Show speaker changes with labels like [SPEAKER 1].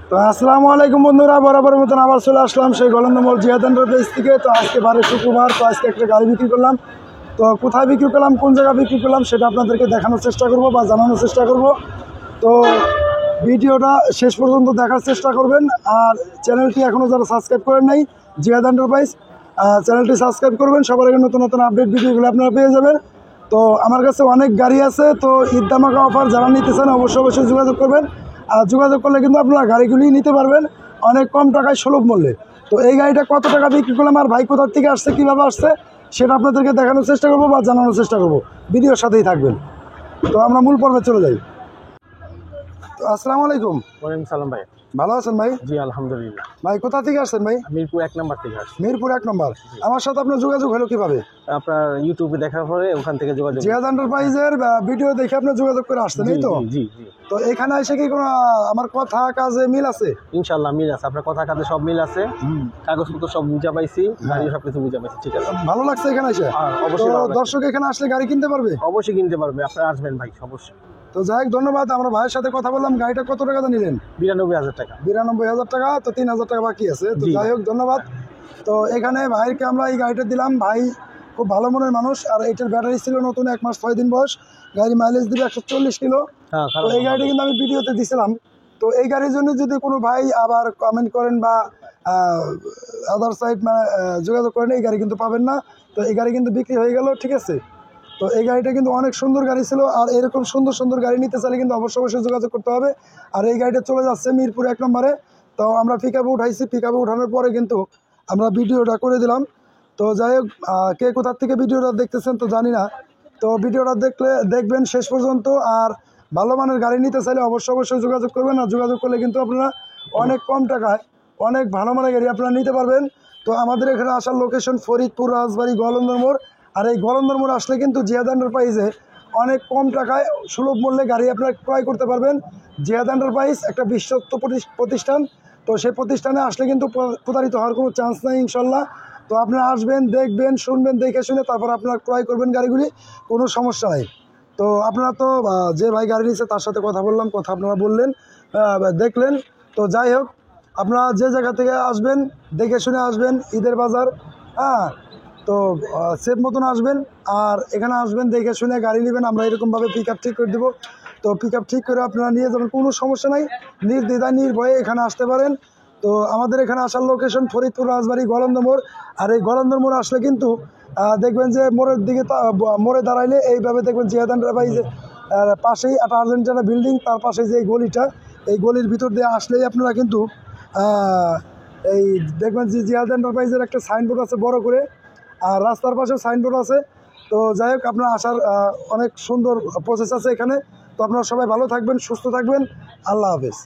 [SPEAKER 1] তো আসসালামু আলাইকুম বন্ধুরা, বরাবর মতন আবার চলে আসলাম সেই গলন্দমল জিহাদ এন্টারপ্রাইজ থেকে। তো আজকে বারে শুক্রবার, তো আজকে একটা গাড়ি বিক্রি করলাম। তো কোথায় বিক্রি করলাম, কোন জায়গায় বিক্রি করলাম সেটা আপনাদেরকে দেখানোর চেষ্টা করব বা জানানোর চেষ্টা করব। তো ভিডিওটা শেষ পর্যন্ত দেখার চেষ্টা করবেন। আর চ্যানেলটি এখনও যারা সাবস্ক্রাইব করেন নাই, জিহাদ এন্টারপ্রাইজ চ্যানেলটি সাবস্ক্রাইব করবেন। সবার আগে নতুন নতুন আপডেট ভিডিওগুলো আপনারা পেয়ে যাবেন। তো আমার কাছে অনেক গাড়ি আছে, তো ঈদ ধামাকা অফার যারা নিতে চান অবশ্যই যোগাযোগ করবেন। আর যোগাযোগ করলে কিন্তু আপনারা গাড়িগুলি নিতে পারবেন অনেক কম টাকায় সুলভ মূল্যে। তো এই গাড়িটা কত টাকা বিক্রি করলাম আর ভাই কোথার থেকে আসছে, কীভাবে আসছে সেটা আপনাদেরকে দেখানোর চেষ্টা করবো বা জানানোর চেষ্টা করবো। ভিডিওর সাথেই থাকবেন। তো আমরা মূল পর্বে চলে যাই। তো আসসালামু আলাইকুম।
[SPEAKER 2] ওয়ালাইকুম সালাম ভাই।
[SPEAKER 1] ভালো আছেন ভাই?
[SPEAKER 2] জি আলহামদুলিল্লাহ।
[SPEAKER 1] ভাই কোথা থেকে আসছেন ভাই?
[SPEAKER 2] মিরপুর 1 নম্বর থেকে আসছি।
[SPEAKER 1] মিরপুর 1 নম্বর। আমার সাথে আপনার যোগাযোগ হলো কিভাবে?
[SPEAKER 2] আপনার ইউটিউবে দেখার পরে ওখান থেকে যোগাযোগ।
[SPEAKER 1] জিহাদ এন্টারপ্রাইজের ভিডিও দেখে আপনার যোগাযোগ করে আসছেন, এই তো?
[SPEAKER 2] জি জি।
[SPEAKER 1] তো এখানে এসে কি কোনো আমার কথা কাজে মিল আছে?
[SPEAKER 2] ইনশাআল্লাহ মিল আছে, আপনার কথা কাজে সব মিল আছে, কাগজপত্র সব বুঝা পাইছি, গাড়ি সবকিছু বুঝা পাইছি। ঠিক আছে,
[SPEAKER 1] ভালো লাগছে এখানে এসে?
[SPEAKER 2] অবশ্যই ভালো লাগছে।
[SPEAKER 1] দর্শক এখানে আসলে গাড়ি কিনতে পারবে?
[SPEAKER 2] অবশ্যই কিনতে পারবে, আপনারা আসবেন ভাই অবশ্যই।
[SPEAKER 1] তো যাই হোক, ধন্যবাদ। আমরা ভাইয়ের সাথে কথা বললাম। গাড়িটা কত টাকাতে নিলেন?
[SPEAKER 2] 92,000 টাকা।
[SPEAKER 1] 92,000 টাকা। তো 3,000 টাকা বাকি আছে। তো
[SPEAKER 2] জি।
[SPEAKER 1] যাই হোক, ধন্যবাদ। তো এখানে ভাইকে আমরা এই গাড়িটা দিলাম। ভাই খুব ভালো মনের মানুষ। আর এটার ব্যাটারি ছিল নতুন, 1 মাস 6 দিন বয়স। গাড়ি মাইলেজ দিবে 140 কিলো।
[SPEAKER 2] হ্যাঁ,
[SPEAKER 1] তো এই গাড়িটা কিন্তু আমি ভিডিওতে দিছিলাম। তো এই গাড়ির জন্য যদি কোনো ভাই আবার কমেন্ট করেন বা আদার সাইড মানে যোগাযোগ করেন, এই গাড়ি কিন্তু পাবেন না। তো এই গাড়ি কিন্তু বিক্রি হয়ে গেল। ঠিক আছে। তো এই গাড়িটা কিন্তু অনেক সুন্দর গাড়ি ছিল। আর এরকম সুন্দর সুন্দর গাড়ি নিতে চাইলে কিন্তু অবশ্যই যোগাযোগ করতে হবে। আর এই গাড়িটা চলে যাচ্ছে মিরপুর 1 নম্বরে। তো আমরা পিক আপে উঠাইছি। পিক আপে উঠানোর পরে কিন্তু আমরা ভিডিওটা করে দিলাম। তো যাই হোক, কে কোথার থেকে ভিডিওটা দেখতেছেন তো জানি না। তো ভিডিওটা দেখবেন শেষ পর্যন্ত। আর ভালো মানের গাড়ি নিতে চাইলে অবশ্যই যোগাযোগ করবেন। আর যোগাযোগ করলে কিন্তু আপনারা অনেক কম টাকায় অনেক ভালো মানের গাড়ি আপনারা নিতে পারবেন। তো আমাদের এখানে আসার লোকেশন ফরিদপুর, রাজবাড়ী, গলন্দর মোড়। আর এই গলন্দর মোড় আসলে কিন্তু জিহাদ এন্টারপ্রাইজে অনেক কম টাকায় সুলভ মূল্যে গাড়ি আপনারা ক্রয় করতে পারবেন। জিহাদ এন্টারপ্রাইজ একটা বিশ্বস্ত প্রতিষ্ঠান। তো সেই প্রতিষ্ঠানে আসলে কিন্তু প্রতারিত হওয়ার কোনো চান্স নাই ইনশাল্লাহ। তো আপনারা আসবেন, দেখবেন, শুনবেন, দেখে শুনে তারপর আপনারা ক্রয় করবেন গাড়িগুলি, কোনো সমস্যা নাই। তো আপনারা তো যে ভাই গাড়ি নিচ্ছে তার সাথে কথা বললাম, কথা আপনারা বললেন, দেখলেন। তো যাই হোক, আপনারা যে জায়গা থেকে আসবেন দেখে শুনে আসবেন। ঈদের বাজার, হ্যাঁ। তো সেফ মতন আসবেন। আর এখানে আসবেন, দেখে শুনে গাড়ি নেবেন। আমরা এরকমভাবে পিক আপ ঠিক করে দেবো। তো পিক আপ ঠিক করে আপনারা নিয়ে যাবেন, কোনো সমস্যা নাই। নির্দ্বিধায় নির্ভয়ে এখানে আসতে পারেন। তো আমাদের এখানে আসার লোকেশন ফরিদপুর, রাজবাড়ী, গলন্দর মোড়। আর এই গলন্দর মোড় আসলে কিন্তু দেখবেন যে মোড়ের দিকে মোড়ে দাঁড়াইলে এইভাবে দেখবেন জিহাদ এন্টারপ্রাইজ পাশেই একটা আর্জেন্টিনা বিল্ডিং, তার পাশে যে এই গলিটা, এই গলির ভিতর দিয়ে আসলেই আপনারা কিন্তু এই দেখবেন যে জিহাদ এন্টারপ্রাইজের একটা সাইনবোর্ড আছে বড় করে। আর রাস্তার পাশে সাইনবোর্ড আছে। তো যাই হোক, আপনার আসার অনেক সুন্দর প্রসেস আছে এখানে। তো আপনারা সবাই ভালো থাকবেন, সুস্থ থাকবেন। আল্লাহ হাফেজ।